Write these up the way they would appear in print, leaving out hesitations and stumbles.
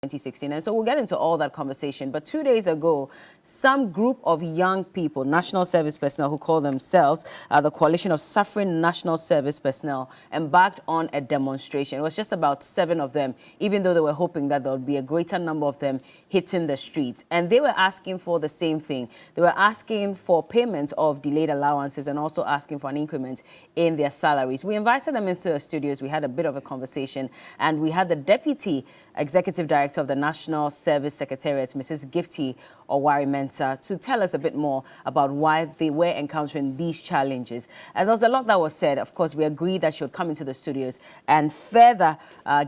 2016. And so we'll get into all that conversation. But 2 days ago, some group of young people, national service personnel who call themselves the Coalition of Suffering National Service Personnel, embarked on a demonstration. It was just about 7 of them, even though they were hoping that there would be a greater number of them hitting the streets. And they were asking for the same thing. They were asking for payment of delayed allowances and also asking for an increment in their salaries. We invited them into the studios. We had a bit of a conversation, and we had the Deputy Executive Director of the National Service Secretariat, Mrs. Gifty Oware-Mensah, to tell us a bit more about why they were encountering these challenges. And there was a lot that was said. Of course, we agreed that she would come into the studios and further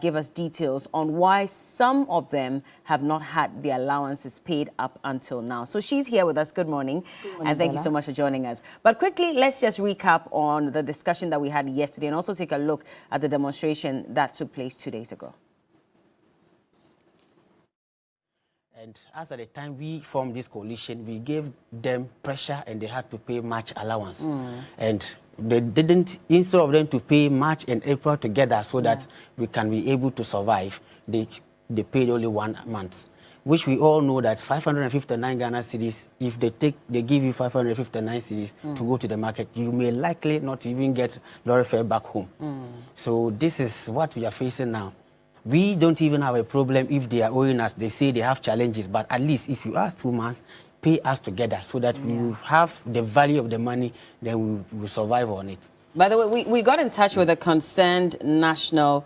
give us details on why some of them have not had the allowances paid up until now. So she's here with us. Good morning. Good morning, and thank you so much for joining us. But quickly, let's just recap on the discussion that we had yesterday and also take a look at the demonstration that took place 2 days ago. And as at the time we formed this coalition, we gave them pressure and they had to pay March allowance. And they didn't, instead of them to pay March and April together so that we can be able to survive, they paid only 1 month, which we all know that 559 Ghana cedis, if they give you 559 cedis to go to the market, you may likely not even get lorry fare back home. So this is what we are facing now. We don't even have a problem if they are owing us. They say they have challenges, but at least if you ask 2 months, pay us together so that we will have the value of the money, then we will survive on it. By the way, we got in touch with the Concerned National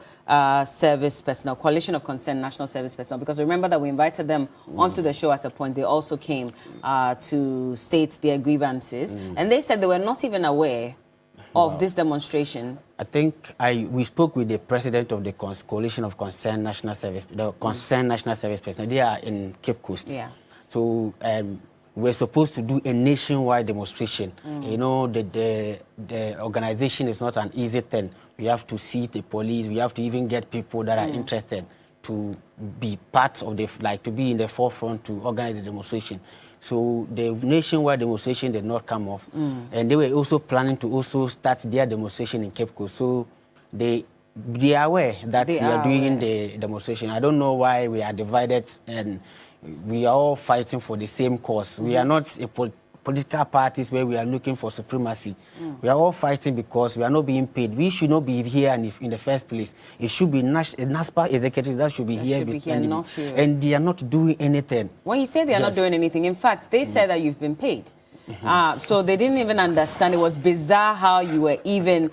Service Personnel, Coalition of Concerned National Service Personnel, because remember that we invited them onto the show at a point. They also came to state their grievances, and they said they were not even aware of this demonstration. I think we spoke with the president of the Coalition of Concerned National Service, the Concerned National Service Personnel. They are in Cape Coast. Yeah. So we're supposed to do a nationwide demonstration. You know, the organization is not an easy thing. We have to see the police. We have to even get people that are interested to be part of the, like, to be in the forefront to organize the demonstration. So the nationwide demonstration did not come off. And they were also planning to also start their demonstration in Cape Coast. So they are aware that we are doing the demonstration. I don't know why we are divided and we are all fighting for the same cause. We are not a political parties where we are looking for supremacy. We are all fighting because we are not being paid. We should not be here in the first place. It should be NASPA executive that should be here. And they are not doing anything. When you say they are not doing anything, in fact, they said that you've been paid. So they didn't even understand. It was bizarre how you were even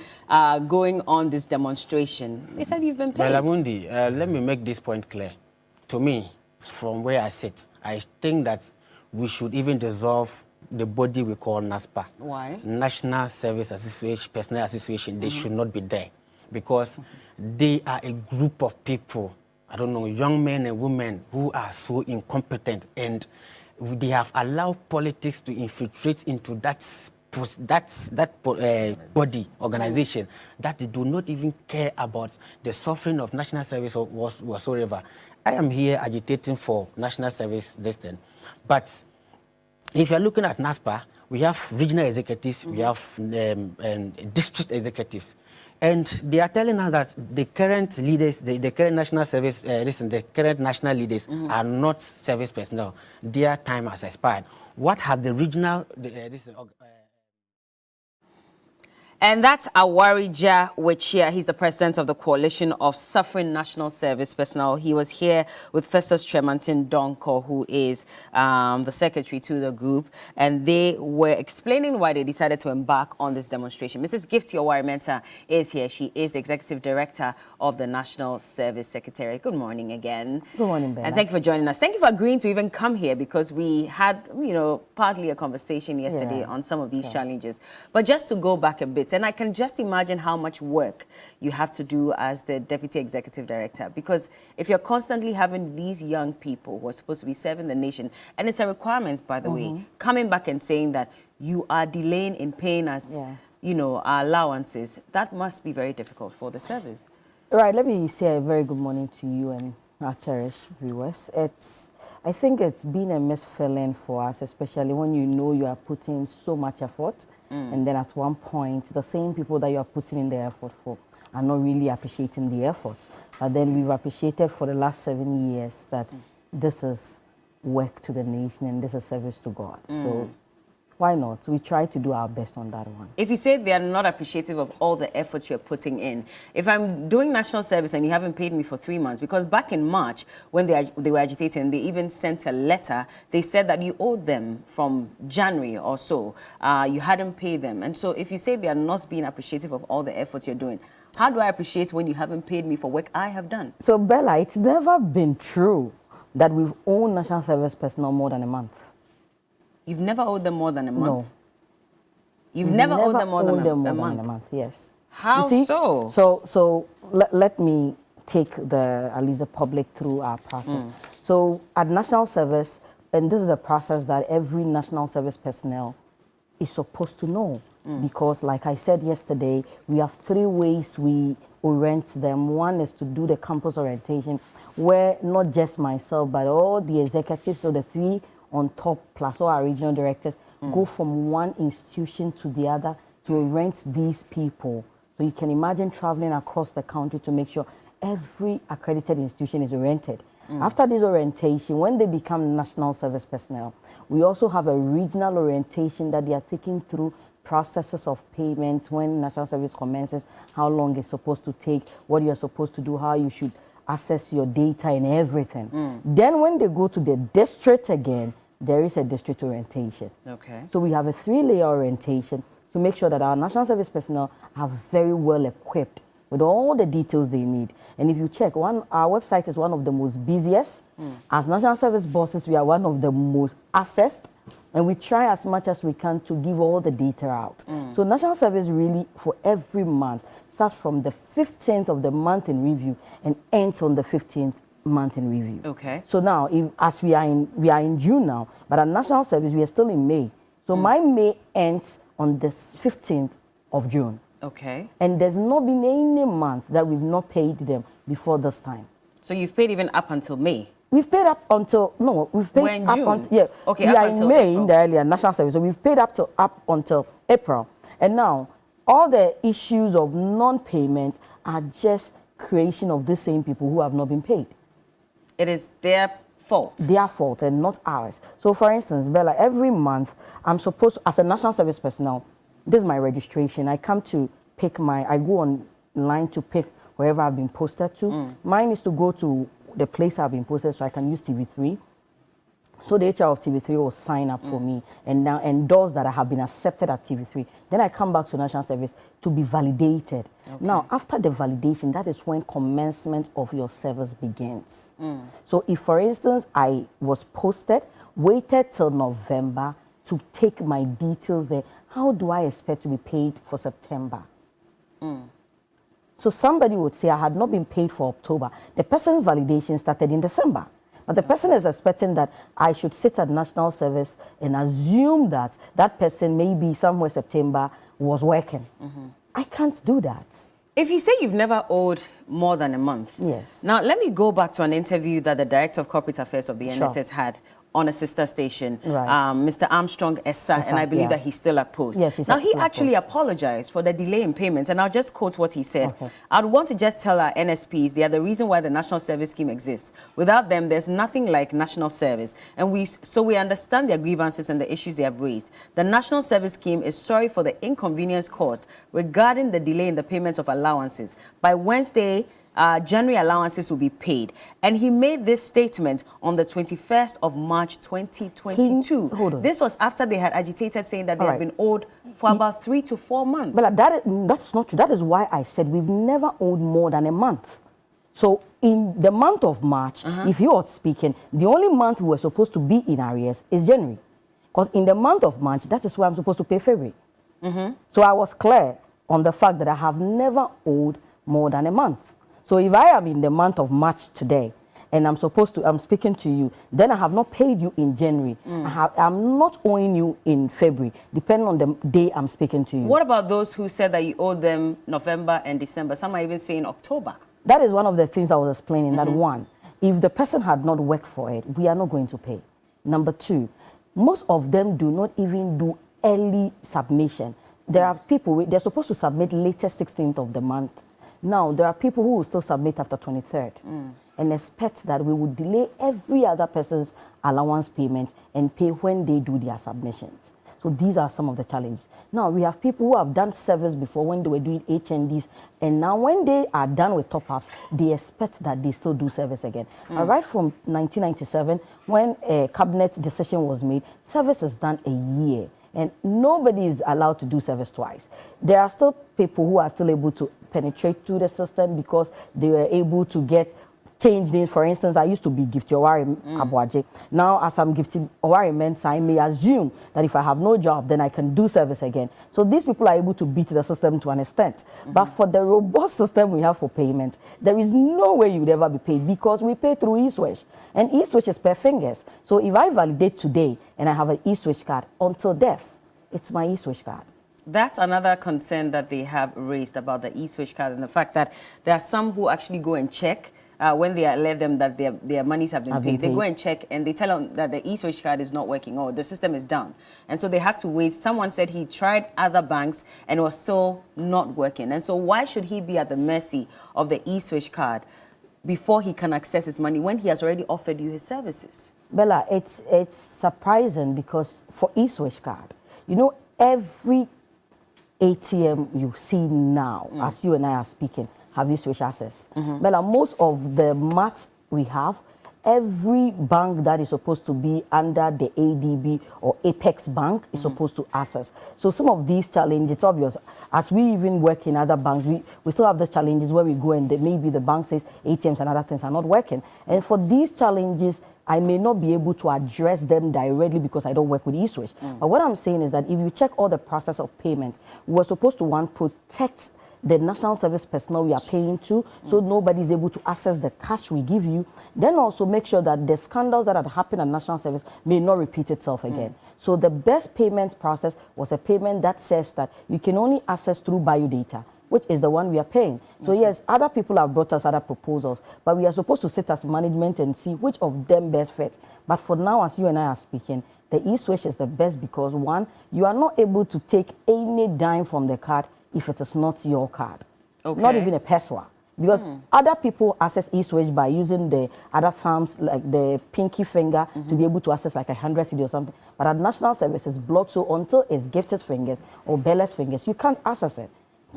going on this demonstration. They said you've been paid. Well, Amundi, let me make this point clear. To me, from where I sit, I think that we should even dissolve the body we call NASPA. Why? National Service Association, Personnel Association. They should not be there because they are a group of people, I don't know, young men and women who are so incompetent, and they have allowed politics to infiltrate into that body, organization, that they do not even care about the suffering of national service or whatsoever. I am here agitating for national service this thing, but if you're looking at NASPA, we have regional executives, we have district executives, and they are telling us that the current leaders, the current national service, the current national leaders are not service personnel. Their time has expired. What has the regional, And that's Oware-Mensah. He's the president of the Coalition of Suffering National Service Personnel. He was here with Festus Tremantin Donko, who is the secretary to the group, and they were explaining why they decided to embark on this demonstration. Mrs. Gifty Oware-Mensah is here. She is the executive director of the National Service Secretariat. Good morning again. Good morning, Bella. And thank you for joining us. Thank you for agreeing to even come here, because we had, partly a conversation yesterday on some of these challenges. But just to go back a bit, and I can just imagine how much work you have to do as the Deputy Executive Director, because if you're constantly having these young people who are supposed to be serving the nation, and it's a requirement, by the way, coming back and saying that you are delaying in paying us, our allowances, that must be very difficult for the service. Right, let me say a very good morning to you and our cherished viewers. I think it's been a misfeeling for us, especially when you know you are putting so much effort, and then at one point, the same people that you are putting in the effort for are not really appreciating the effort. But then we've appreciated for the last 7 years that this is work to the nation and this is service to God. So why not? We try to do our best on that one. If you say they are not appreciative of all the effort you're putting in, if I'm doing national service and you haven't paid me for 3 months, because back in March when they were agitating, they even sent a letter. They said that you owed them from January or so. You hadn't paid them. And so if you say they are not being appreciative of all the effort you're doing, how do I appreciate when you haven't paid me for work I have done? So Bella, it's never been true that we've owed national service personnel more than a month. You've never owed them more than a month? No. You've never owed them more than a month? Yes. How so? So let me take at least the public through our process. So at national service, and this is a process that every national service personnel is supposed to know, because like I said yesterday, we have 3 ways we orient them. One is to do the campus orientation, where not just myself, but all the executives, so the 3 on top, plus all our regional directors, go from one institution to the other to orient these people. So you can imagine traveling across the country to make sure every accredited institution is oriented. After this orientation, when they become national service personnel, we also have a regional orientation that they are taking through processes of payment, when national service commences, how long it's supposed to take, what you're supposed to do, how you should access your data and everything. Then when they go to the district again, there is a district orientation. Okay. So we have a 3-layer orientation to make sure that our national service personnel are very well equipped with all the details they need. And if you check, our website is one of the most busiest. As national service bosses, we are one of the most accessed, and we try as much as we can to give all the data out. So national service really, for every month, starts from the 15th of the month in review and ends on the 15th month in review. Okay. So now, as we are in June now, but at national service we are still in May. So my May ends on the 15th of June. Okay. And there's not been any month that we've not paid them before this time. So you've paid even up until May? We've paid up until, no, we've paid We're in up June? until, yeah. Okay, we up are until in May April. in the earlier national service. So we've paid up until April. And now, all the issues of non-payment are just creation of the same people who have not been paid. It is their fault? Their fault and not ours. So for instance, Bella, every month I'm supposed to, as a national service personnel, this is my registration. I come to pick I go online to pick wherever I've been posted to. Mine is to go to the place I've been posted so I can use TV3. So the HR of TV3 will sign up for me and now endorse that I have been accepted at TV3. Then I come back to national service to be validated. Okay. Now, after the validation, that is when commencement of your service begins. So if, for instance, I was posted, waited till November to take my details there, how do I expect to be paid for September? So somebody would say, I had not been paid for October. The person's validation started in December. But the person is expecting that I should sit at national service and assume that that person maybe somewhere September was working. I can't do that. If you say you've never owed more than a month. Yes. Now, let me go back to an interview that the Director of Corporate Affairs of the NSS had on a sister station, Mr. Armstrong Essa, and I believe that he's still at post. Yes, he's now, he actually apologized for the delay in payments, and I'll just quote what he said. I'd want to just tell our NSPs they are the reason why the National Service Scheme exists. Without them, there's nothing like national service, and we understand their grievances and the issues they have raised. The National Service Scheme is sorry for the inconvenience caused regarding the delay in the payments of allowances. By Wednesday, January allowances will be paid. And he made this statement on the 21st of March 2022. This was after they had agitated saying that they had been owed for about 3 to 4 months. But that's not true. That is why I said we've never owed more than a month. So in the month of March, if you are speaking, the only month we were supposed to be in arrears is January. Because in the month of March, that is why I'm supposed to pay February. So I was clear on the fact that I have never owed more than a month. So if I am in the month of March today and I'm speaking to you, then I have not paid you in January. I'm not owing you in February, depending on the day I'm speaking to you. What about those who said that you owed them November and December? Some are even saying October. That is one of the things I was explaining, that one, if the person had not worked for it, we are not going to pay. Number two, most of them do not even do early submission. There are people, they're supposed to submit latest 16th of the month. Now, there are people who will still submit after 23rd and expect that we would delay every other person's allowance payment and pay when they do their submissions. So these are some of the challenges. Now, we have people who have done service before when they were doing HNDs, and now when they are done with top-ups, they expect that they still do service again. Right from 1997, when a cabinet decision was made, service is done a year, and nobody is allowed to do service twice. There are still people who are still able to penetrate through the system because they were able to get change names. For instance, I used to be Gifty Oware-Mensah. Now, as I'm Gifty Oware-Mensah, I may assume that if I have no job, then I can do service again. So these people are able to beat the system to an extent. But for the robust system we have for payment, there is no way you would ever be paid because we pay through eSwitch. And eSwitch is per fingers. So if I validate today and I have an eSwitch card until death, it's my eSwitch card. That's another concern that they have raised about the eSwitch card and the fact that there are some who actually go and check when they alert them that their monies have been paid. They go and check and they tell them that the eSwitch card is not working or the system is down. And so they have to wait. Someone said he tried other banks and it was still not working. And so why should he be at the mercy of the eSwitch card before he can access his money when he has already offered you his services? Bella, it's surprising because for eSwitch card, you know, every ATM you see now, as you and I are speaking, have eSwitch access. Bella, most of the mats we have, every bank that is supposed to be under the ADB or Apex Bank is supposed to access. So some of these challenges, it's obvious. As we even work in other banks, we still have the challenges where we go and maybe the bank says ATMs and other things are not working. And for these challenges, I may not be able to address them directly because I don't work with eSwitch. But what I'm saying is that if you check all the process of payment, we're supposed to, one, protect the national service personnel we are paying to, so nobody is able to access the cash we give you. Then also make sure that the scandals that had happened at national service may not repeat itself again. So the best payment process was a payment that says that you can only access through biodata, which is the one we are paying. So yes, other people have brought us other proposals, but we are supposed to sit as management and see which of them best fit. But for now, as you and I are speaking, the eSwitch is the best because, one, you are not able to take any dime from the card if it is not your card. Not even a pesewa. Because other people access eSwitch by using the other thumbs, like the pinky finger, to be able to access like 100 cedi or something. But at national service, it's blocked, so until it's Gifty's fingers or Bella's fingers, you can't access it.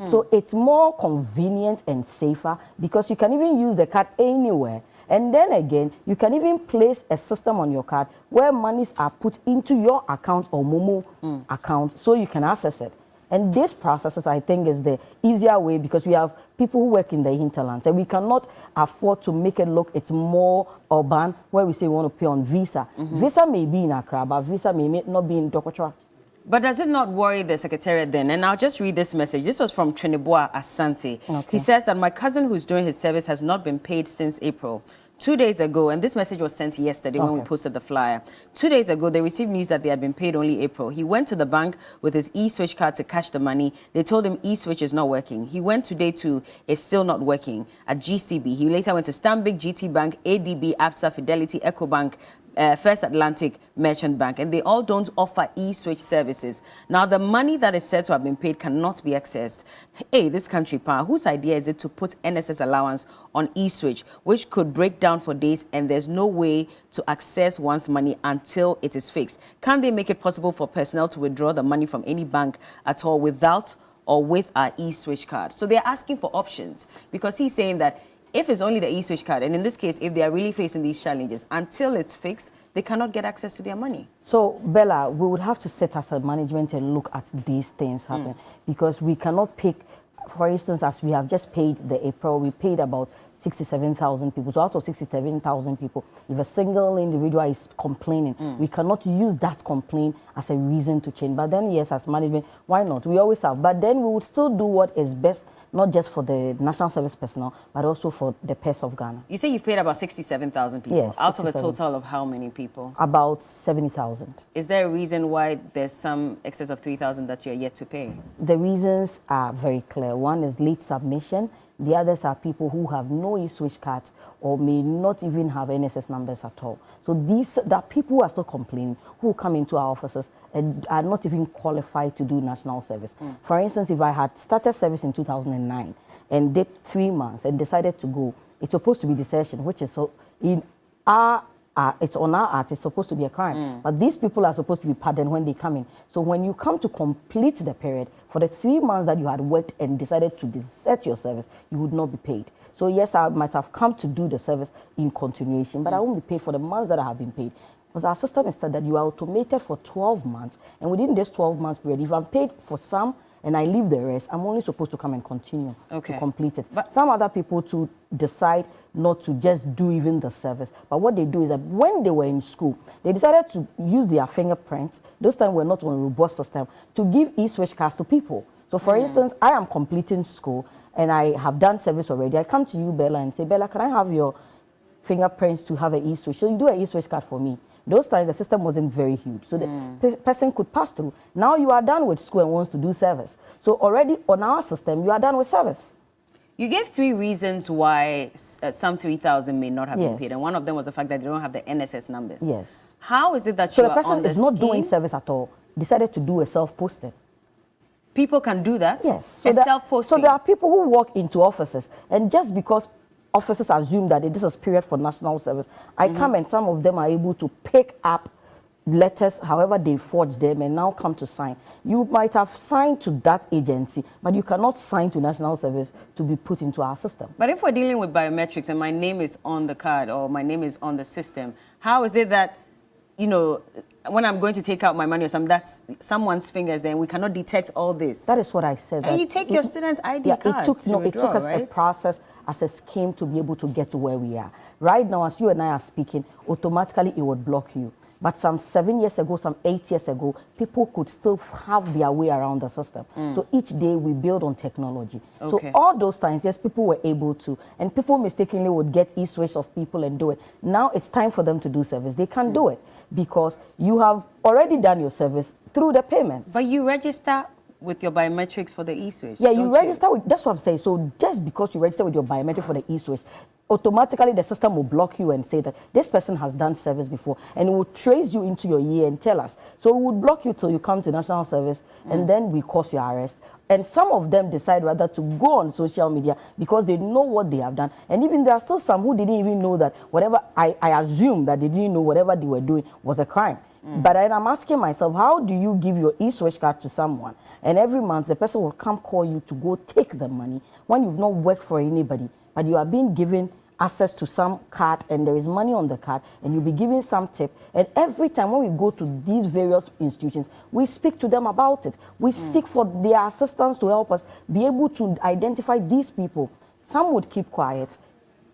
So it's more convenient and safer because you can even use the card anywhere. And then again, you can even place a system on your card where monies are put into your account or Momo account so you can access it. And this process, I think, is the easier way because we have people who work in the hinterlands and we cannot afford to make it look it's more urban where we say we want to pay on Visa. Visa may be in Accra, but Visa may not be in Dokotra. But does it not worry the Secretariat then? And I'll just read this message. This was from Trinibua Asante. He says that my cousin who's doing his service has not been paid since April. 2 days ago, and this message was sent yesterday when we posted the flyer. 2 days ago, they received news that they had been paid only April. He went to the bank with his eSwitch card to cash the money. They told him eSwitch is not working. He went today to it's still not working at GCB. He later went to Stanbic, GT Bank, ADB, ABSA, Fidelity, EcoBank, First Atlantic, Merchant Bank, and they all don't offer eSwitch services. Now, the money that is said to have been paid cannot be accessed. Hey, this country power, whose idea is it to put NSS allowance on eSwitch, which could break down for days and there's no way to access one's money until it is fixed? Can they make it possible for personnel to withdraw the money from any bank at all without or with our eSwitch card? So they're asking for options because he's saying that if it's only the eSwitch card, and in this case, if they are really facing these challenges, until it's fixed, they cannot get access to their money. So, Bella, we would have to sit as a management and look at these things happen because we cannot pick, for instance, as we have just paid the April, we paid about 67,000 people. So out of 67,000 people, if a single individual is complaining, we cannot use that complaint as a reason to change. But then, yes, as management, why not? We always have. But then we would still do what is best, not just for the national service personnel, but also for the pairs of Ghana. You say you've paid about 67,000 people. Yes, out of a total of how many people? About 70,000. Is there a reason why there's some excess of 3,000 that you're yet to pay? The reasons are very clear. One is late submission. The others are people who have no eSwitch cards or may not even have NSS numbers at all. So there are people who are still complaining, who come into our offices and are not even qualified to do national service. For instance, if I had started service in 2009 and did 3 months and decided to go, it's supposed to be desertion, which is so in our it's on our art, it's supposed to be a crime. But these people are supposed to be pardoned when they come in. So when you come to complete the period, for the 3 months that you had worked and decided to desert your service, you would not be paid. So yes, I might have come to do the service in continuation, but I won't be paid for the months that I have been paid. Because our system is said that you are automated for 12 months, and within this 12 months period, if I'm paid for some and I leave the rest, I'm only supposed to come and continue to complete it. But some other people to decide not to just do even the service. But what they do is that when they were in school, they decided to use their fingerprints. Those times were not on a robust system to give e-switch cards to people. So for instance, I am completing school and I have done service already. I come to you, Bella, and say, Bella, can I have your fingerprints to have an e-switch? So you do an e-switch card for me. Those times the system wasn't very huge, so the person could pass through. Now you are done with school and wants to do service. So already on our system, you are done with service. You gave 3 reasons why some 3,000 may not have been paid, and one of them was the fact that they don't have the NSS numbers. Yes. How is it that so you the person are on the is not scheme? doing service at all, decided to do a self-posting? People can do that? Yes. So self-posting? So there are people who walk into offices, and just because officers assume that this is period for national service, I come and some of them are able to pick up letters, however they forge them, and now come to sign. You might have signed to that agency, but you cannot sign to national service to be put into our system. But if we're dealing with biometrics and my name is on the card or my name is on the system, how is it that, you know, when I'm going to take out my money or something, that's someone's fingers, then we cannot detect all this? That is what I said. And you take your student's ID card it took us right? a process as a scheme to be able to get to where we are. Right now, as you and I are speaking, automatically it would block you. But some 7 years ago, some 8 years ago, people could still have their way around the system. So each day we build on technology. So all those times, yes, people were able to, and people mistakenly would get e-switch of people and do it. Now it's time for them to do service. They can't do it because you have already done your service through the payment. But you register with your biometrics for the e-switch. Yeah, you register with, that's what I'm saying. So just because you register with your biometric for the e-switch, automatically the system will block you and say that this person has done service before, and it will trace you into your year and tell us. So it would block you till you come to national service, and then we cause your arrest. And some of them decide rather to go on social media because they know what they have done. And even there are still some who didn't even know that whatever, I assume that they didn't know whatever they were doing was a crime. But I'm asking myself, how do you give your e-switch card to someone and every month the person will come call you to go take the money when you've not worked for anybody, but you are being given access to some card and there is money on the card and you'll be giving some tip, and every time when we go to these various institutions, we speak to them about it. We seek for their assistance to help us be able to identify these people. Some would keep quiet,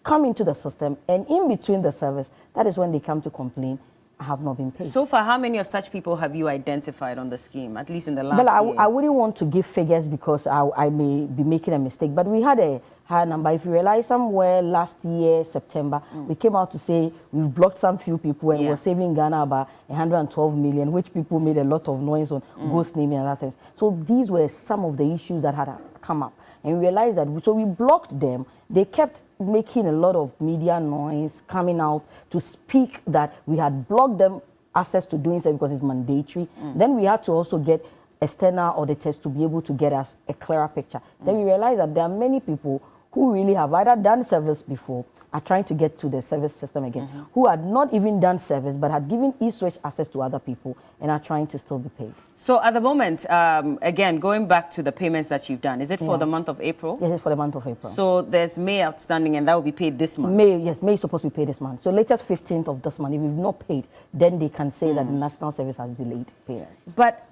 come into the system, and in between the service, that is when they come to complain, I have not been paid. So far, how many of such people have you identified on the scheme, at least in the last year? I wouldn't want to give figures because I may be making a mistake, but we had a higher number. If you realize, somewhere last year, September, we came out to say we've blocked some few people and we're saving Ghana about 112 million, which people made a lot of noise on ghost naming and other things. So these were some of the issues that had come up. And we realized that, so we blocked them. They kept making a lot of media noise, coming out to speak that we had blocked them access to doing so because it's mandatory. Then we had to also get external auditors to be able to get us a clearer picture. Then we realized that there are many people who really have either done service before, are trying to get to the service system again, who had not even done service but had given e-switch access to other people and are trying to still be paid. So at the moment, again, going back to the payments that you've done, is it for the month of April? Yes, it's for the month of April. So there's May outstanding and that will be paid this month? May, yes, May is supposed to be paid this month. So latest 15th of this month, if we've not paid, then they can say that the National Service has delayed payments. But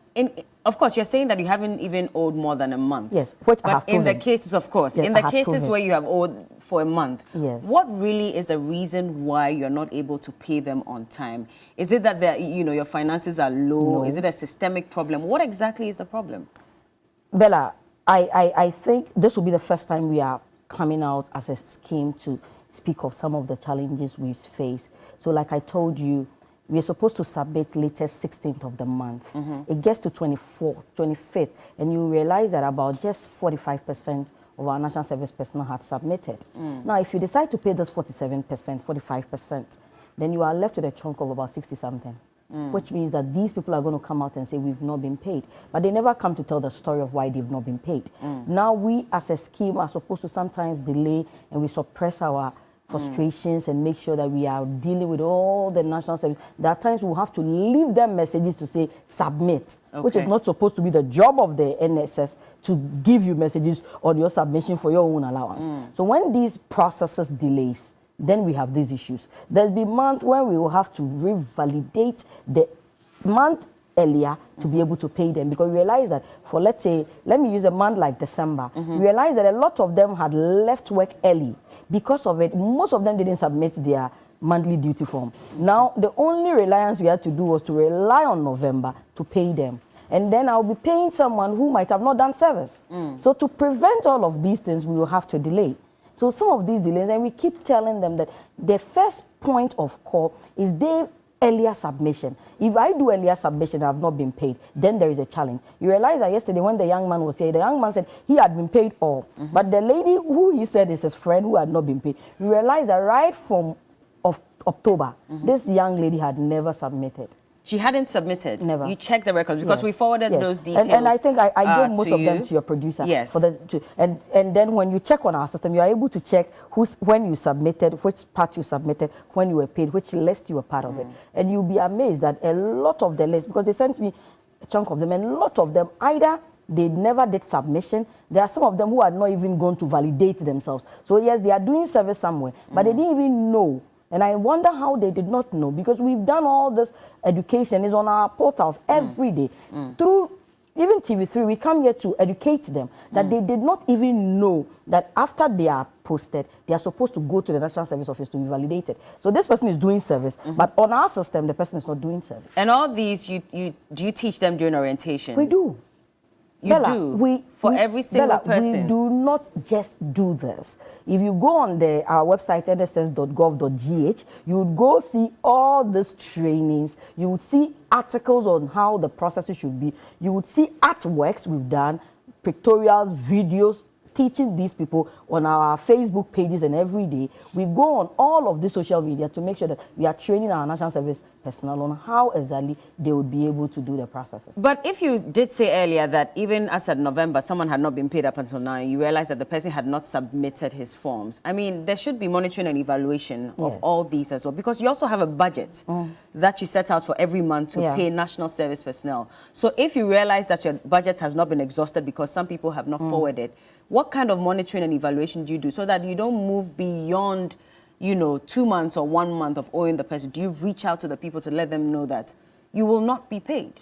of course, you're saying that you haven't even owed more than a month. Yes, which but I have in proven. the cases, of course, Yes, in the cases where you have owed for a month, yes, what really is the reason why you're not able to pay them on time? Is it that your finances are low? No. Is it a systemic problem? What exactly is the problem? Bella, I think this will be the first time we are coming out as a scheme to speak of some of the challenges we've faced. So like I told you, we're supposed to submit latest 16th of the month. It gets to 24th, 25th, and you realize that about just 45% of our national service personnel had submitted. Now, if you decide to pay this 47%, 45%, then you are left with a chunk of about 60-something. which means that these people are going to come out and say we've not been paid. But they never come to tell the story of why they've not been paid. Now we as a scheme are supposed to sometimes delay and we suppress our frustrations and make sure that we are dealing with all the national service. There are times we'll have to leave them messages to say submit, which is not supposed to be the job of the NSS to give you messages on your submission for your own allowance. So when these processes delays, then we have these issues. There's been months when we will have to revalidate the month earlier to be able to pay them, because we realize that for, let's say, let me use a month like December, we realized that a lot of them had left work early. Because of it, most of them didn't submit their monthly duty form. Now, the only reliance we had to do was to rely on November to pay them. And then I'll be paying someone who might have not done service. So to prevent all of these things, we will have to delay. So some of these delays, and we keep telling them that the first point of call is their earlier submission. If I do earlier submission and I've not been paid, then there is a challenge. You realize that yesterday when the young man was here, the young man said he had been paid all. But the lady who he said is his friend who had not been paid, you realize that right from October, this young lady had never submitted. She hadn't submitted. Never. You checked the records because we forwarded those details. And I think I gave most of them to your producer. Yes. And then when you check on our system, you are able to check when you submitted, which part you submitted, when you were paid, which list you were part of it. And you'll be amazed that a lot of the lists, because they sent me a chunk of them, and a lot of them either they never did submission. There are some of them who are not even going to validate themselves. So yes, they are doing service somewhere, but they didn't even know. And I wonder how they did not know, because we've done all this education is on our portals every day. Through even TV3, we come here to educate them that they did not even know that after they are posted, they are supposed to go to the National Service Office to be validated. So this person is doing service, but on our system, the person is not doing service. And all these, do you teach them during orientation? We do. You Bella, do? For every single person? We do not just do this. If you go on our website, nss.gov.gh, you would go see all these trainings. You would see articles on how the processes should be. You would see artworks we've done, pictorials, videos, teaching these people on our Facebook pages, and every day we go on all of the social media to make sure that we are training our national service personnel on how exactly they would be able to do the processes. But if you did say earlier that even as of November, someone had not been paid up until now, you realize that the person had not submitted his forms. I mean, there should be monitoring and evaluation of all these as well, because you also have a budget that you set out for every month to pay national service personnel. So if you realize that your budget has not been exhausted because some people have not forwarded, what kind of monitoring and evaluation do you do so that you don't move beyond, 2 months or 1 month of owing the person? Do you reach out to the people to let them know that you will not be paid?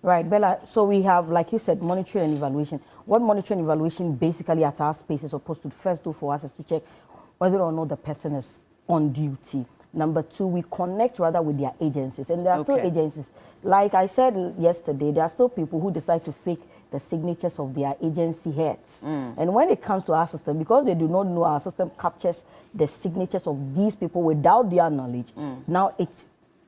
Right, Bella. So we have, like you said, monitoring and evaluation. What monitoring and evaluation basically at our space is supposed to first do for us is to check whether or not the person is on duty. Number two, we connect rather with their agencies. And there are still agencies. Like I said yesterday, there are still people who decide to fake the signatures of their agency heads. And when it comes to our system, because they do not know our system captures the signatures of these people without their knowledge, now it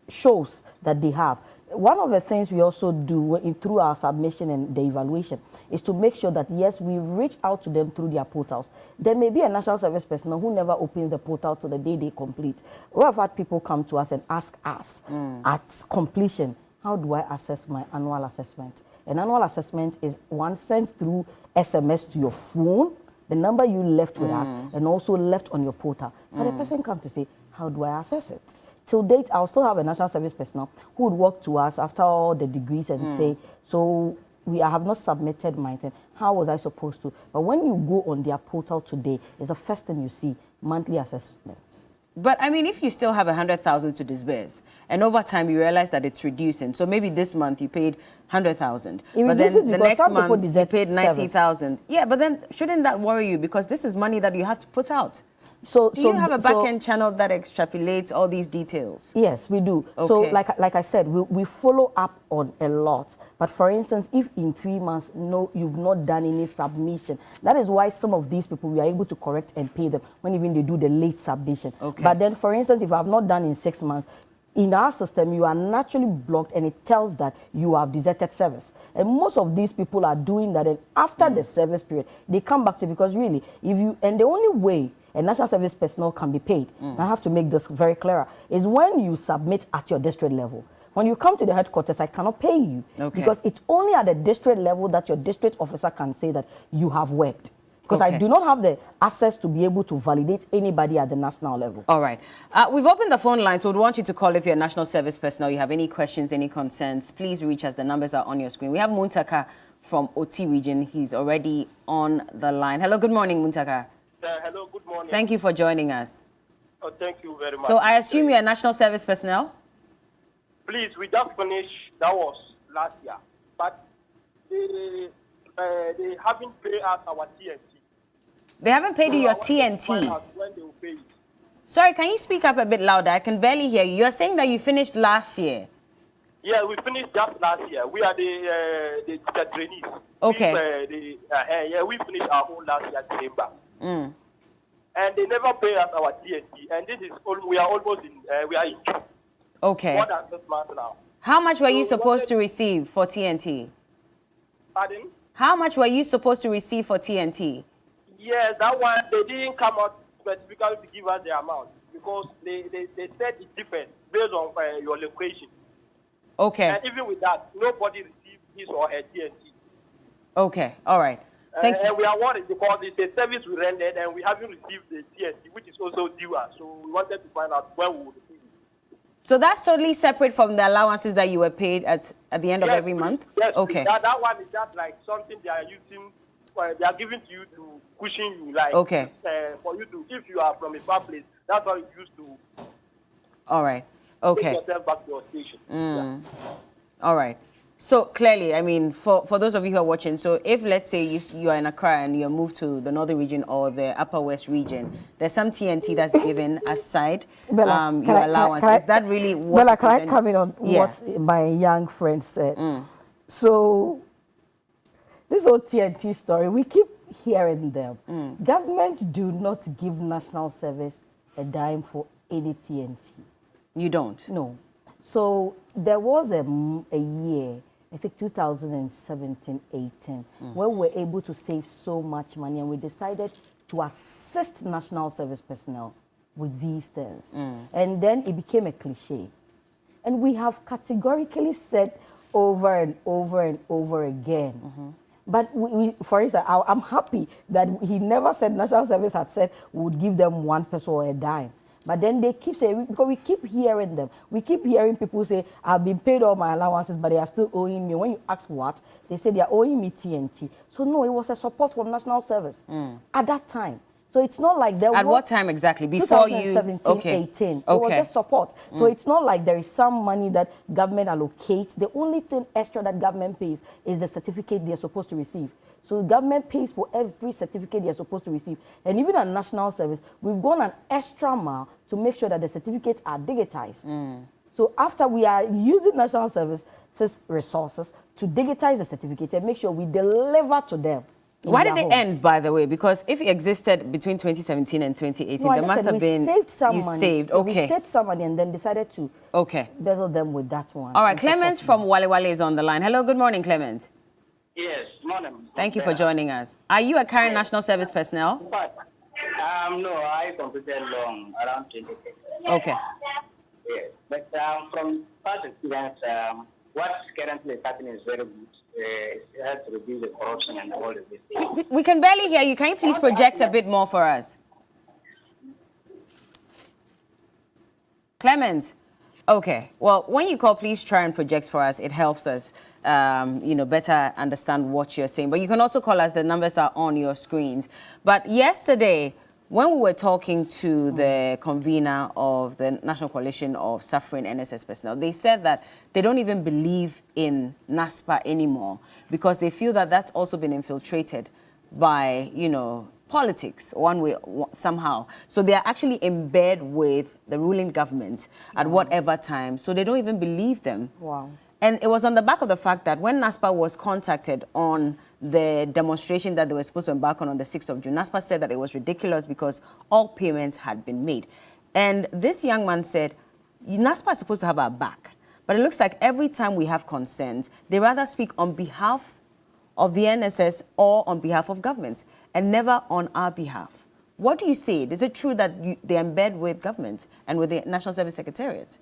shows that they have. One of the things we also do through our submission and the evaluation is to make sure that, yes, we reach out to them through their portals. There may be a national service personnel who never opens the portal till the day they complete. We have had people come to us and ask us at completion, how do I assess my annual assessment? An annual assessment is one sent through SMS to your phone, the number you left with us, and also left on your portal. But the person comes to say, how do I assess it? Till date, I'll still have a national service personnel who would walk to us after all the degrees and say, so I have not submitted my thing. How was I supposed to? But when you go on their portal today, it's the first thing you see, monthly assessments. But I mean, if you still have 100,000 to disburse, and over time you realize that it's reducing, so maybe this month you paid 100,000, but then the next month you paid 90,000. Yeah, but then shouldn't that worry you? Because this is money that you have to put out. Do you have a back-end channel that extrapolates all these details? Yes, we do. Okay. So like I said, we follow up on a lot. But for instance, if in 3 months, you've not done any submission, that is why some of these people, we are able to correct and pay them when even they do the late submission. Okay. But then, for instance, if I have not done in 6 months, in our system, you are naturally blocked and it tells that you have deserted service. And most of these people are doing that. And after the service period, they come back to you because really, and the only way a national service personnel can be paid, and I have to make this very clear, is when you submit at your district level. When you come to the headquarters, I cannot pay you. Okay. Because it's only at the district level that your district officer can say that you have worked. Because I do not have the access to be able to validate anybody at the national level. All right. We've opened the phone line, so we want you to call if you're a national service personnel. You have any questions, any concerns, please reach us. The numbers are on your screen. We have Muntaka from OT region. He's already on the line. Hello, good morning, Muntaka. Hello, good morning. Thank you for joining us. Oh, thank you very much. So I assume you're a national service personnel? Please, we just finished, that was last year, but they haven't paid us our TNT. They haven't paid you your I want to TNT. find out when they will pay it. Sorry, can you speak up a bit louder? I can barely hear you. You're saying that you finished last year. Yeah, we finished just last year. We are the trainees. Okay. We finished our own last year December. Mm. And they never pay us our TNT. And this is we are almost in we are in June. Okay. More than 6 months now. How much were you supposed to receive for TNT? Pardon? How much were you supposed to receive for TNT? Yes, that one, they didn't come out specifically to give us the amount because they said it's different based on your location. Okay. And even with that, nobody received his or her TNT. Okay. All right. Thank you. And we are worried because it's a service we rendered and we haven't received the TNT, which is also due us. So we wanted to find out when we will receive it. So that's totally separate from the allowances that you were paid at the end of every month? Yes. Okay. That one is just like something they are using, they are giving to you to cushion you, like okay. For you to, if you are from a far place, that's how you used to. All right. Okay. Take yourself back to your station. Yeah. All right. So clearly, I mean, for those of you who are watching, so if let's say you are in Accra and you're moved to the northern region or the upper west region, there's some TNT that's given aside Bella, your allowance. Is that really what? Bella, can I come in on what my young friend said? So this whole TNT story, we keep hearing them. Government do not give national service a dime for any TNT. You don't? No. So there was a year, I think 2017-18, where we were able to save so much money and we decided to assist national service personnel with these things. And then it became a cliche. And we have categorically said over and over and over again. But for instance, I'm happy that he never said national service had said we would give them 1 peso or a dime. But then they keep saying, because we keep hearing them, we keep hearing people say, I've been paid all my allowances, but they are still owing me. When you ask what, they say they are owing me TNT. So no, it was a support from national service at that time. So it's not like there was... At what time exactly? Before you... 2017-18. It was just support. So it's not like there is some money that government allocates. The only thing extra that government pays is the certificate they're supposed to receive. So the government pays for every certificate they're supposed to receive. And even at national service, we've gone an extra mile to make sure that the certificates are digitized. So after we are using national services resources to digitize the certificate and make sure we deliver to them. Why did it end, by the way? Because if it existed between 2017 and 2018, there must have been... saved some you money. saved, okay. We saved some money and then decided to bezel them with that one. All right, Clement from Wale is on the line. Hello, good morning, Clement. Yes, morning. Thank you for joining us. Are you a current national service personnel? But, no, I completed long, around 20 years. Okay. Yes, but from past experience, what's currently happening is very good. It has to reduce the corruption and all of this. We can barely hear you. Can you please project a bit more for us? Clement? Okay. Well, when you call, please try and project for us. It helps us, better understand what you're saying. But you can also call us. The numbers are on your screens. But yesterday, when we were talking to the convener of the National Coalition of Suffering NSS Personnel, they said that they don't even believe in NASPA anymore because they feel that that's also been infiltrated by, politics one way, somehow. So they are actually in bed with the ruling government at whatever time. So they don't even believe them. Wow. And it was on the back of the fact that when NASPA was contacted on the demonstration that they were supposed to embark on the 6th of June, NASPA said that it was ridiculous because all payments had been made. And this young man said, NASPA is supposed to have our back. But it looks like every time we have concerns, they rather speak on behalf of the NSS or on behalf of governments and never on our behalf. What do you say? Is it true that they embed with government and with the National Service Secretariat?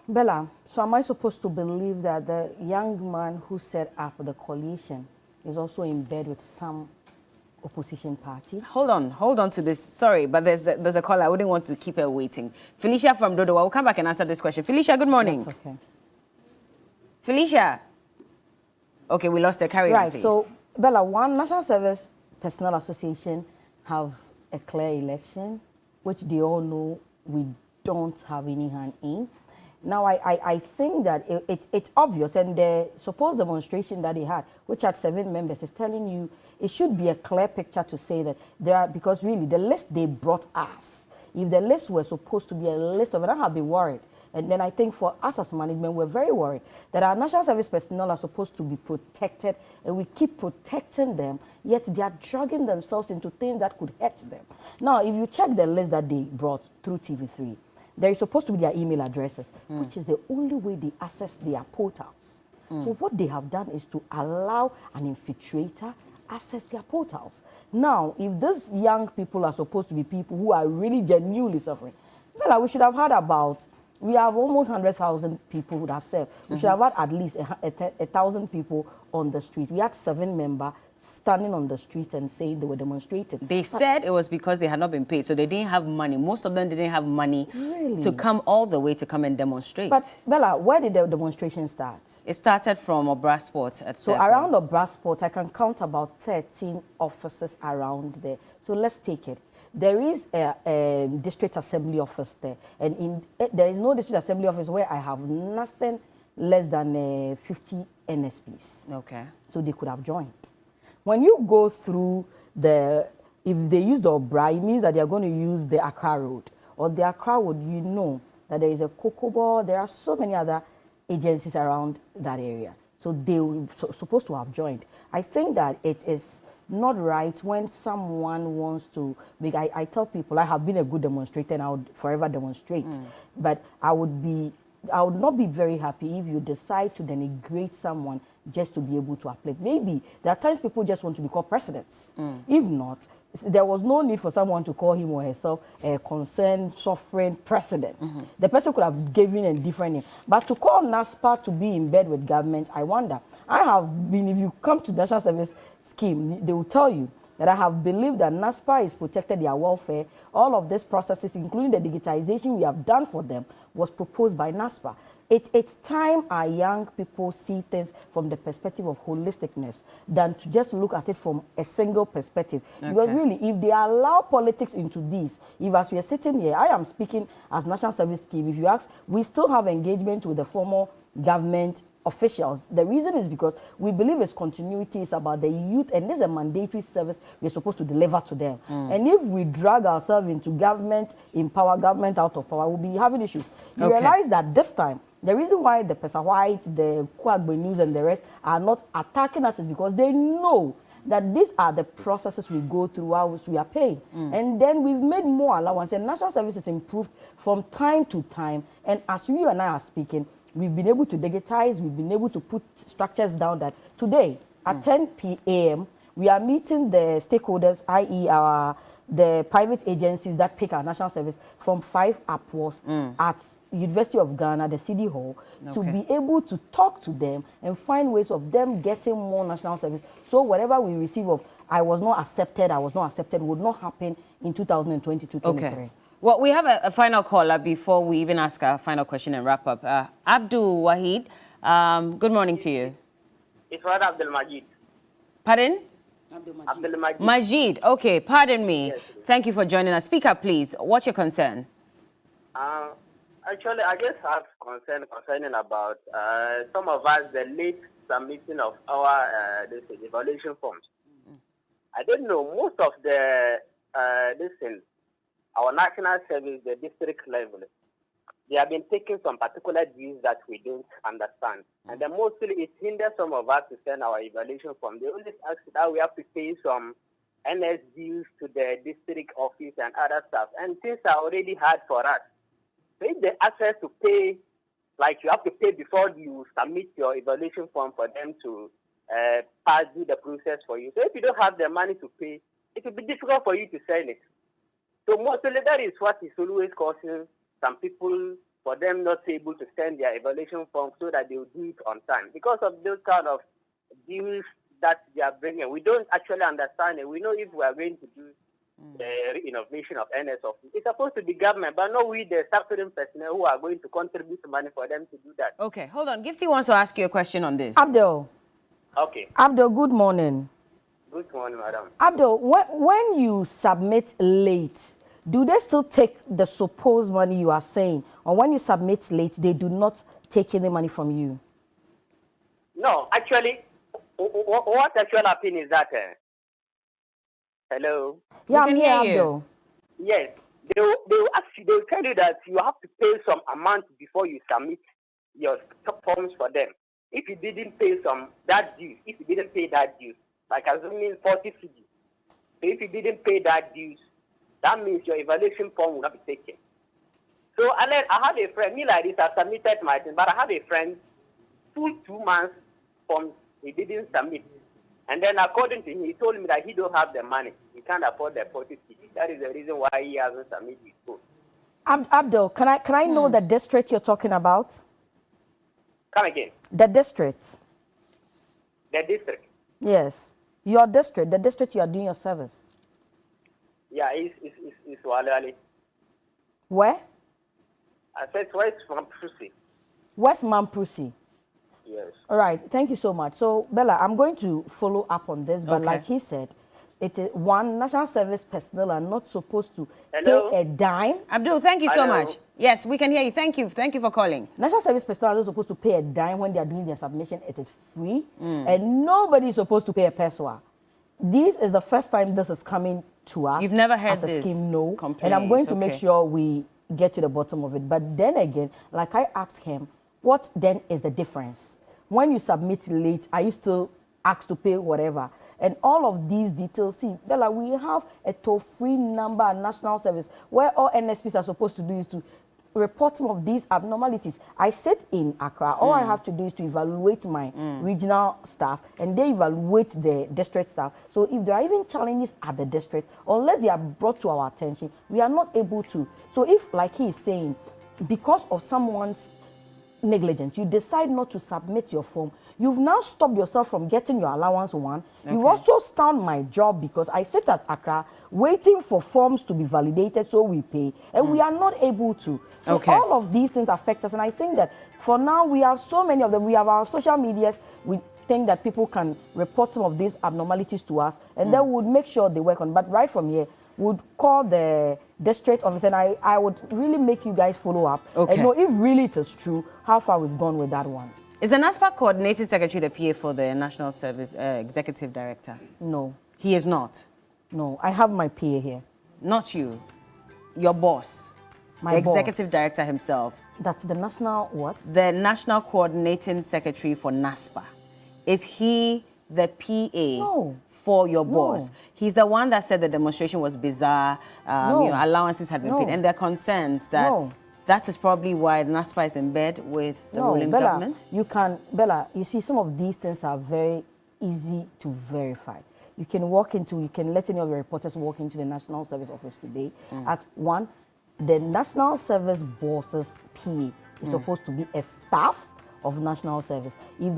Bella, so am I supposed to believe that the young man who set up the coalition is also in bed with some opposition party? Hold on to this. Sorry, but there's a caller. I wouldn't want to keep her waiting. Felicia from Dodo. We'll come back and answer this question. Felicia, good morning. That's okay. Felicia. Okay, we lost her. Carry on, please. So Bella, one National Service Personnel Association have a clear election, which they all know we don't have any hand in. Now, I think that it's obvious, and the supposed demonstration that they had, which had 7 members, is telling you it should be a clear picture to say that there are, because really the list they brought us, if the list were supposed to be a list of it, I have been worried. And then I think for us as management, we're very worried that our national service personnel are supposed to be protected, and we keep protecting them, yet they are dragging themselves into things that could hurt them. Now, if you check the list that they brought through TV3, there is supposed to be their email addresses, which is the only way they access their portals. So what they have done is to allow an infiltrator access their portals. Now, if these young people are supposed to be people who are really genuinely suffering, well, we should have had about, we have almost 100,000 people who have served. We should have had at least 1,000 people on the street. We had 7 members standing on the street and saying they were demonstrating. They said it was because they had not been paid, so they didn't have money. Most of them didn't have money to come all the way to come and demonstrate. But Bella, where did the demonstration start? It started from Obrasport at So around Obrasport, I can count about 13 offices around there. So let's take it. There is a district assembly office there, and there is no district assembly office where I have nothing less than 50 NSPs. Okay. So they could have joined. When you go through if they use the Obra, it means that they are going to use the Accra Road. Or the Accra Road, you know that there is a Kokobo, there are so many other agencies around that area. So they were supposed to have joined. I think that it is not right when someone wants to, I tell people I have been a good demonstrator and I would forever demonstrate, but I would not be very happy if you decide to denigrate someone just to be able to apply. Maybe there are times people just want to be called presidents. If not, there was no need for someone to call him or herself a concerned, suffering president. The person could have given a different name. But to call NASPA to be in bed with government, I wonder. I have been, if you come to the National Service Scheme, they will tell you that I have believed that NASPA is protected their welfare. All of these processes, including the digitization we have done for them, was proposed by NASPA. It's time our young people see things from the perspective of holisticness than to just look at it from a single perspective. Okay. Because really, if they allow politics into this, if as we are sitting here, I am speaking as National Service Scheme, if you ask, we still have engagement with the former government officials. The reason is because we believe its continuity is about the youth, and this is a mandatory service we're supposed to deliver to them. And if we drag ourselves into government, in power, government out of power, we'll be having issues. You realize that this time, the reason why the Pesa White, the Kwagbe News and the rest are not attacking us is because they know that these are the processes we go through while we are paying. And then we've made more allowance, and national service is improved from time to time. And as you and I are speaking, we've been able to digitize, we've been able to put structures down that today at 10 p.m. we are meeting the stakeholders, i.e. the private agencies that pick our national service from 5 upwards at University of Ghana, the City Hall, to be able to talk to them and find ways of them getting more national service. So whatever we receive of, I was not accepted, would not happen in 2022-23. Okay. Well, we have a final caller before we even ask our final question and wrap up. Abdul Wahid, good morning to you. It's right, Abdul Majid. Pardon? Abdul Majid. Majid, okay, pardon me. Yes. Thank you for joining us. Speak up, please. What's your concern? Actually, I just have concern concerning about some of us, the late submission of our evaluation forms. I don't know, most of the our national service, the district level, they have been taking some particular dues that we don't understand. And then mostly it hinders some of us to send our evaluation form. They always ask that we have to pay some NS dues to the district office and other stuff. And things are already hard for us. So if they ask us to pay, like you have to pay before you submit your evaluation form for them to pass through the process for you. So if you don't have the money to pay, it will be difficult for you to send it. So mostly that is what is always causing some people for them not able to send their evaluation form so that they will do it on time. Because of those kind of deals that they are bringing, we don't actually understand it. We know if we are going to do the innovation of NSS, it's supposed to be government, but not we, the suffering personnel, who are going to contribute money for them to do that. Okay, hold on. Gifty wants to ask you a question on this. Abdul. Okay. Abdul, good morning. Good morning, madam. Abdul, when you submit late, do they still take the supposed money you are saying? Or when you submit late, they do not take any money from you? No, actually, what actually happened is that... hello? Yeah, We I'm can here, hear you. Abdul. Yes. They will tell you that you have to pay some amount before you submit your forms for them. If you didn't pay that dues, like assuming 40 CG, so if you didn't pay that dues, that means your evaluation form will not be taken. So I have a friend, me like this, I submitted my thing, but I have a friend, full 2 months form, he didn't submit. And then according to him, he told me that he don't have the money. He can't afford the 40 CG. That is the reason why he hasn't submitted his form. Abdul, can I know the district you're talking about? Come again. The district. The district. Yes. Your district, the district you are doing your service. Yeah, it's Wahala. Where? I said West Mamprusi. West Mamprusi. Yes. All right, thank you so much. So, Bella, I'm going to follow up on this, but Okay. like he said, it is one, national service personnel are not supposed to Hello? pay a dime. Abdul, thank you so Hello? much. Yes, we can hear you. Thank you. Thank you for calling. National service personnel are not supposed to pay a dime when they are doing their submission. It is free, and nobody is supposed to pay a peswa. This is the first time this is coming to us. You've never heard as a this scheme, no. complaint, And I'm going to make okay. sure we get to the bottom of it. But then again, like I asked him, what then is the difference? When you submit late, are you still asked to pay whatever? And all of these details, see, Bella, we have a toll-free number at National Service where all NSPs are supposed to do is to report some of these abnormalities. I sit in Accra. All I have to do is to evaluate my regional staff, and they evaluate the district staff. So if there are even challenges at the district, unless they are brought to our attention, we are not able to. So if, like he is saying, because of someone's negligence, you decide not to submit your form, you've now stopped yourself from getting your allowance one. Okay. You've also stunned my job because I sit at Accra waiting for forms to be validated so we pay, and we are not able to. So Okay. all of these things affect us, and I think that for now we have so many of them. We have our social medias. We think that people can report some of these abnormalities to us, and then we would make sure they work on. But right from here, would call the district office, and I would really make you guys follow up Okay. and know if really it is true, how far we've gone with that one. Is the NASPA coordinating secretary the PA for the National Service Executive Director? No, He is not. no, I have my PA here. Not you. Your boss. My the boss. Executive Director himself. That's the national what? The National Coordinating Secretary for NASPA. Is he the PA No. for your No. boss? He's the one that said the demonstration was bizarre, No. allowances had been No. paid, and there are concerns that No. that is probably why NASPA is in bed with the ruling Bella, government. Bella, you see, some of these things are very easy to verify. You can let any of your reporters walk into the National Service Office today. At one, the National Service boss's PA is supposed to be a staff of National Service. If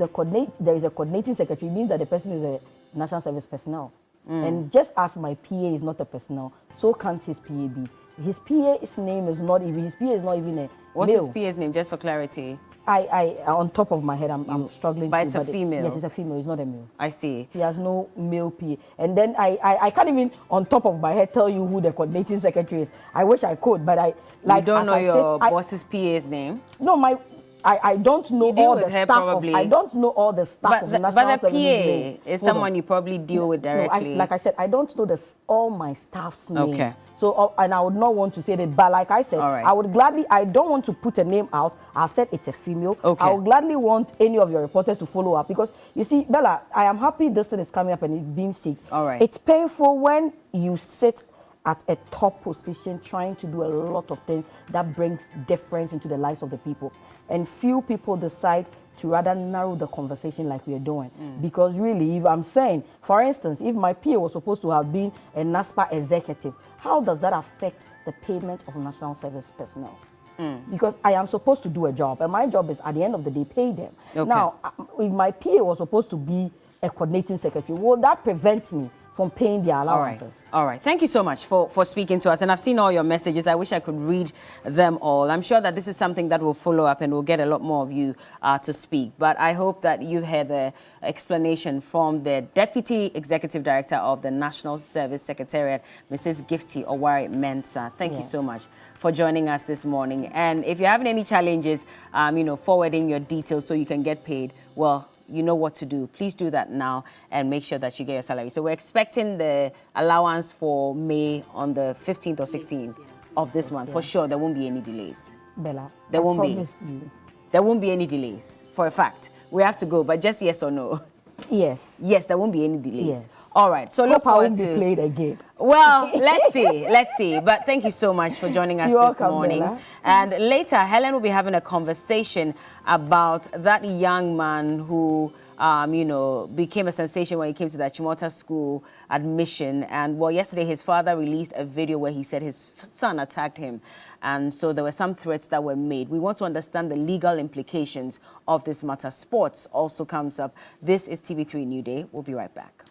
there is a coordinating secretary, it means that the person is a National Service personnel. And just as my PA is not a personnel, so can't his PA be. His PA's name is not even, his PA is not even a What's male. his PA's name, just for clarity? I on top of my head, I'm struggling But to. it's a female. Yes, it's a female. It's not a male. I see. He has no male PA. And then I can't even on top of my head tell you who the coordinating secretary is. I wish I could, but You don't know your boss's PA's name? No, I don't know You deal all with the her staff. probably. I don't know all the staff of the National But the Service name. PA is Hold someone on. you probably deal with directly. Like I said, I don't know all my staff's name. Okay. So, and I would not want to say that, but like I said, All right. I don't want to put a name out. I've said it's a female. Okay. I would gladly want any of your reporters to follow up because, you see, Bella, I am happy this thing is coming up and it's being sick. All right. It's painful when you sit at a top position trying to do a lot of things that brings difference into the lives of the people. And few people decide to rather narrow the conversation like we are doing. Because really, if I'm saying, for instance, if my PA was supposed to have been a NASPA executive, how does that affect the payment of National Service personnel? because I am supposed to do a job, and my job is at the end of the day pay them. Okay. Now, if my PA was supposed to be a coordinating secretary, well, that prevents me from paying their allowances. All right. Thank you so much for speaking to us. And I've seen all your messages. I wish I could read them all. I'm sure that this is something that will follow up and we'll get a lot more of you to speak. But I hope that you had the explanation from the Deputy Executive Director of the National Service Secretariat, Mrs. Gifty Oware-Mensah. Thank you so much for joining us this morning. And if you're having any challenges, forwarding your details so you can get paid, well, you know what to do. Please do that now and make sure that you get your salary. So we're expecting the allowance for May on the 15th or 16th of this month. For sure, there won't be any delays. Bella, There won't be. you. There won't be any delays, for a fact. We have to go, but just yes or no. Yes. Yes, there won't be any delays. Yes. All right. So look Hope I forward won't be to played again. Well, let's see. Let's see. But thank you so much for joining us You're this welcome, morning. Bella. And later, Helen will be having a conversation about that young man who, became a sensation when he came to that Chimota school admission. And well, yesterday his father released a video where he said his son attacked him. And so there were some threats that were made. We want to understand the legal implications of this matter. Sports also comes up. This is TV3 New Day. We'll be right back.